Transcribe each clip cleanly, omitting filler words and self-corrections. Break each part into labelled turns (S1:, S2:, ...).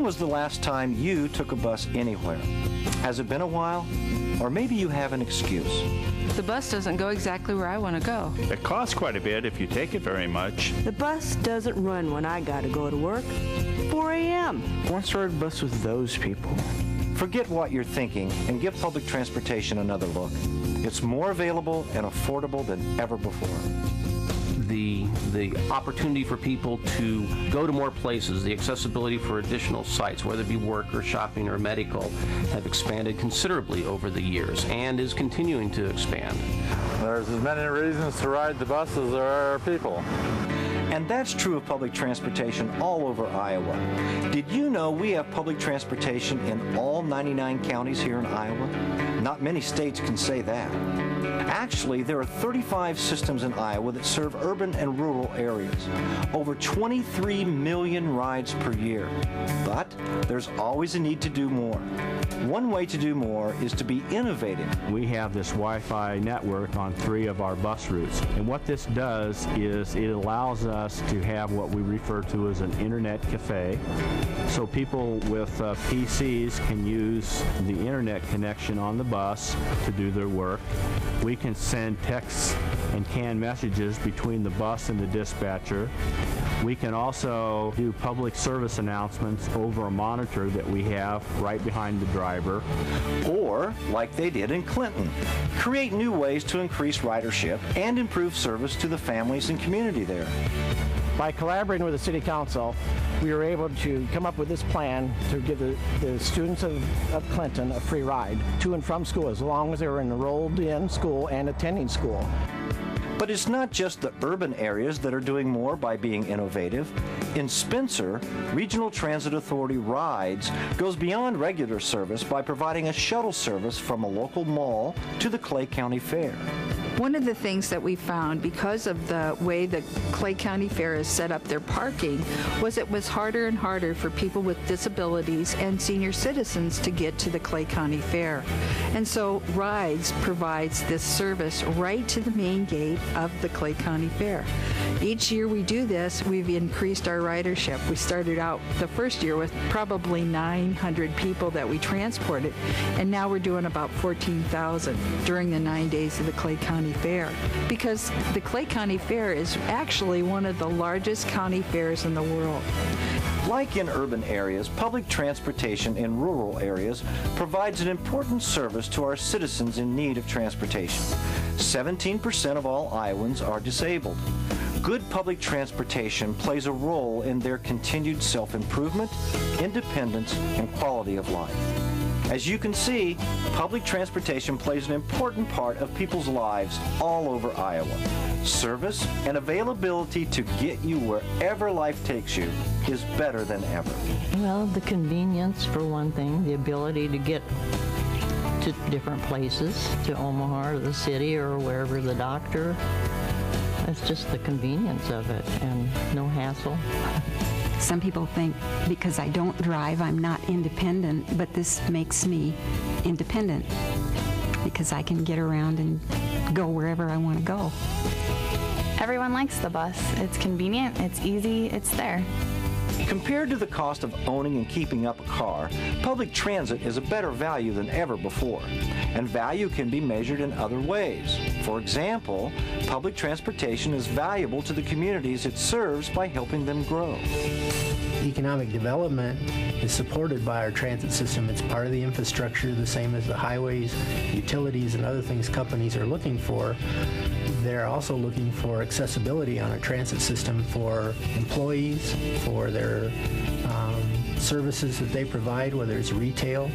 S1: When was the last time you took a bus anywhere? Has it been a while? Or maybe you have an excuse.
S2: The bus doesn't go exactly where I want to go.
S3: It costs quite a bit if you take it very much.
S4: The bus doesn't run when I gotta go to work. 4 a.m.
S5: What's ride bus with those people?
S1: Forget what you're thinking and give public transportation another look. It's more available and affordable than ever before.
S6: The opportunity for people to go to more places, the accessibility for additional sites, whether it be work or shopping or medical, have expanded considerably over the years and is continuing to expand.
S7: There's as many reasons to ride the bus as there are people.
S1: And that's true of public transportation all over Iowa. Did you know we have public transportation in all 99 counties here in Iowa? Not many states can say that. Actually, there are 35 systems in Iowa that serve urban and rural areas. Over 23 million rides per year. But there's always a need to do more. One way to do more is to be innovative.
S8: We have this Wi-Fi network on 3 of our bus routes. And what this does is it allows us to have what we refer to as an internet cafe. So people with PCs can use the internet connection on the bus to do their work. We can send texts and canned messages between the bus and the dispatcher. We can also do public service announcements over a monitor that we have right behind the driver.
S1: Or, like they did in Clinton, create new ways to increase ridership and improve service to the families and community there.
S5: By collaborating with the City Council, we were able to come up with this plan to give the students of Clinton a free ride to and from school as long as they were enrolled in school and attending school.
S1: But it's not just the urban areas that are doing more by being innovative. In Spencer, Regional Transit Authority Rides goes beyond regular service by providing a shuttle service from a local mall to the Clay County Fair.
S2: One of the things that we found, because of the way the Clay County Fair has set up their parking, was it was harder and harder for people with disabilities and senior citizens to get to the Clay County Fair. And so Rides provides this service right to the main gate of the Clay County Fair. Each year we do this, we've increased our ridership. We started out the first year with probably 900 people that we transported, and now we're doing about 14,000 during the 9 days of the Clay County Fair, because the Clay County Fair is actually one of the largest county fairs in the world.
S1: Like in urban areas, public transportation in rural areas provides an important service to our citizens in need of transportation. 17% of all Iowans are disabled. Good public transportation plays a role in their continued self-improvement, independence, and quality of life. As you can see, public transportation plays an important part of people's lives all over Iowa. Service and availability to get you wherever life takes you is better than ever.
S9: Well, the convenience for one thing, the ability to get to different places, to Omaha or the city or wherever the doctor. It's just the convenience of it and no hassle.
S10: Some people think because I don't drive, I'm not independent, but this makes me independent because I can get around and go wherever I want to go.
S11: Everyone likes the bus. It's convenient, it's easy, it's there.
S1: Compared to the cost of owning and keeping up a car, public transit is a better value than ever before. And value can be measured in other ways. For example, public transportation is valuable to the communities it serves by helping them grow.
S12: Economic development is supported by our transit system. It's part of the infrastructure, the same as the highways, utilities, and other things companies are looking for. They're also looking for accessibility on a transit system for employees, for their services that they provide, whether it's retail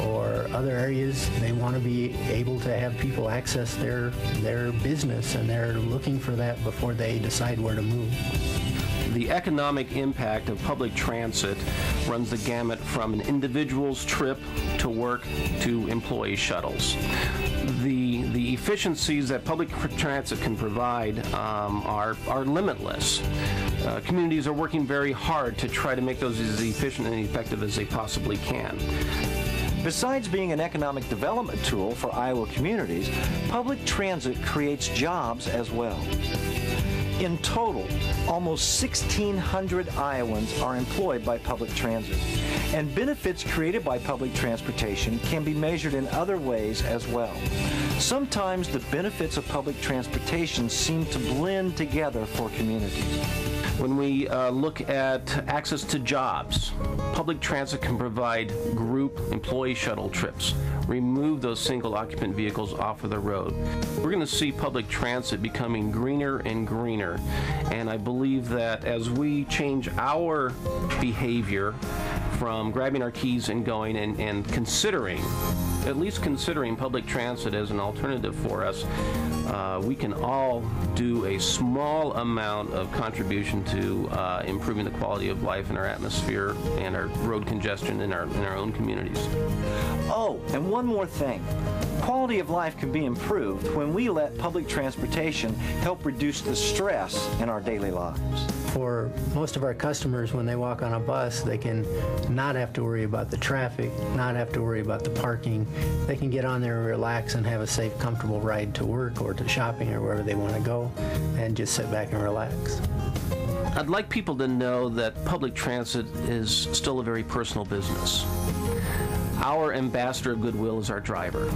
S12: or other areas. They want to be able to have people access their business, and they're looking for that before they decide where to move.
S6: The economic impact of public transit runs the gamut from an individual's trip to work to employee shuttles. The efficiencies that public transit can provide are limitless. Communities are working very hard to try to make those as efficient and effective as they possibly can.
S1: Besides being an economic development tool for Iowa communities, public transit creates jobs as well. In total, almost 1,600 Iowans are employed by public transit, and benefits created by public transportation can be measured in other ways as well. Sometimes the benefits of public transportation seem to blend together for communities.
S6: When we look at access to jobs, public transit can provide group employee shuttle trips, remove those single occupant vehicles off of the road. We're going to see public transit becoming greener and greener, and I believe that as we change our behavior from grabbing our keys and going and considering, at least considering public transit as an alternative for us, we can all do a small amount of contribution to improving the quality of life in our atmosphere and our road congestion in our own communities.
S1: Oh, and one more thing. Quality of life can be improved when we let public transportation help reduce the stress in our daily lives.
S12: For most of our customers, when they walk on a bus, they can not have to worry about the traffic, not have to worry about the parking. They can get on there and relax and have a safe, comfortable ride to work or to shopping or wherever they want to go and just sit back and relax.
S6: I'd like people to know that public transit is still a very personal business. Our ambassador of goodwill is our driver.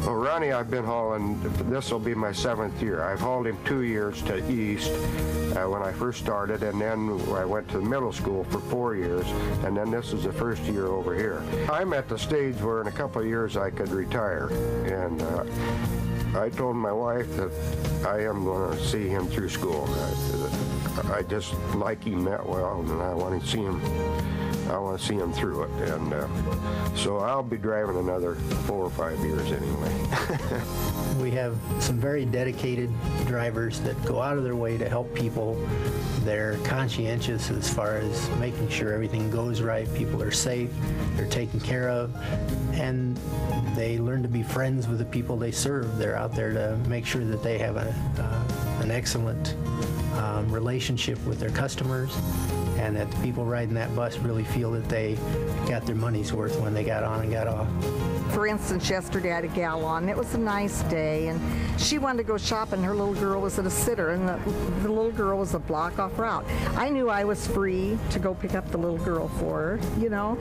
S13: Well, Ronnie, I've been hauling, this will be my 7th year. I've hauled him 2 years to East when I first started, and then I went to middle school for 4 years, and then this is the first year over here. I'm at the stage where in a couple of years I could retire, and I told my wife that I am going to see him through school. I just like him that well, and I want to see him through it, and so I'll be driving another 4 or 5 years anyway.
S12: We have some very dedicated drivers that go out of their way to help people. They're conscientious as far as making sure everything goes right, people are safe, they're taken care of, and they learn to be friends with the people they serve. They're out there to make sure that they have an excellent relationship with their customers, and that the people riding that bus really feel that they got their money's worth when they got on and got off.
S14: For instance, yesterday I had a gal on. It was a nice day, and she wanted to go shopping. Her little girl was at a sitter, and the little girl was a block off route. I knew I was free to go pick up the little girl for her, you know,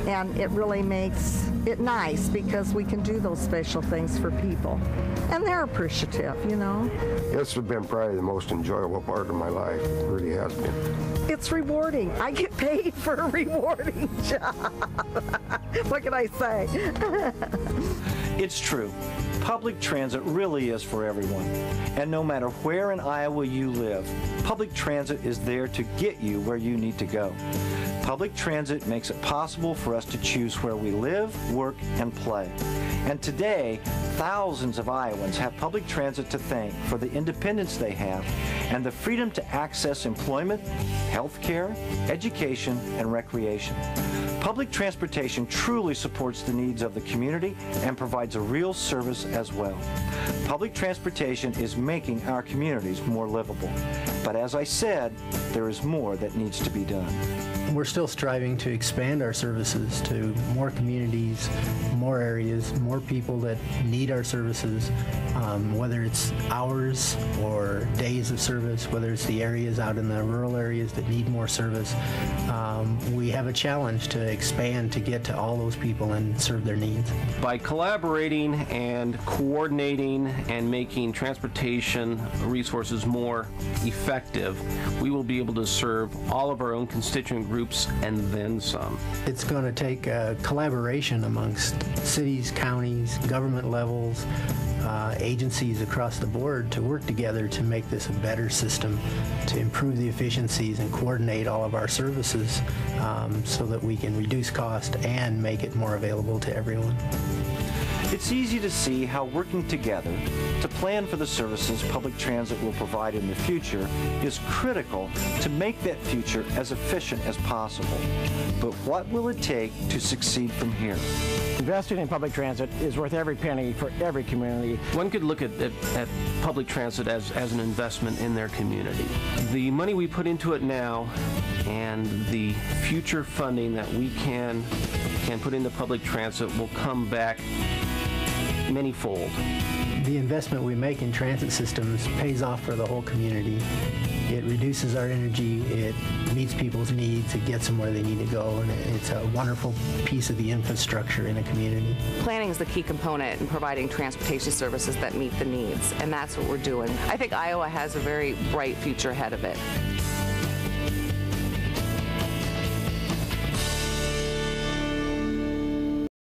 S14: and it really makes it nice because we can do those special things for people, and they're appreciative, you know.
S13: This has been probably the most enjoyable part of my life. It really has been.
S14: It's rewarding. I get paid for a rewarding job. What can I say?
S1: It's true. Public transit really is for everyone. And no matter where in Iowa you live, public transit is there to get you where you need to go. Public transit makes it possible for us to choose where we live, work, and play. And today, thousands of Iowans have public transit to thank for the independence they have and the freedom to access employment, health care, education, and recreation. Public transportation truly supports the needs of the community and provides a real service as well. Public transportation is making our communities more livable. But as I said, there is more that needs to be done.
S12: We're still striving to expand our services to more communities, more areas, more people that need our services, whether it's hours or days of service, whether it's the areas out in the rural areas that need more service. We have a challenge to expand to get to all those people and serve their needs.
S6: By collaborating and coordinating and making transportation resources more effective, we will be able to serve all of our own constituent groups and then some.
S12: It's going to take collaboration amongst cities, counties, government levels, agencies across the board to work together to make this a better system, to improve the efficiencies and coordinate all of our services so that we can reduce cost and make it more available to everyone.
S1: It's easy to see how working together to plan for the services public transit will provide in the future is critical to make that future as efficient as possible. But what will it take to succeed from here?
S5: Investing in public transit is worth every penny for every community.
S6: One could look at public transit as an investment in their community. The money we put into it now and the future funding that we can put into public transit will come back manyfold.
S12: the investment we make in transit systems pays off for the whole community. It reduces our energy, it meets people's needs, it gets them where they need to go, and it's a wonderful piece of the infrastructure in a community.
S15: Planning is the key component in providing transportation services that meet the needs, and that's what we're doing. I think Iowa has a very bright future ahead of it.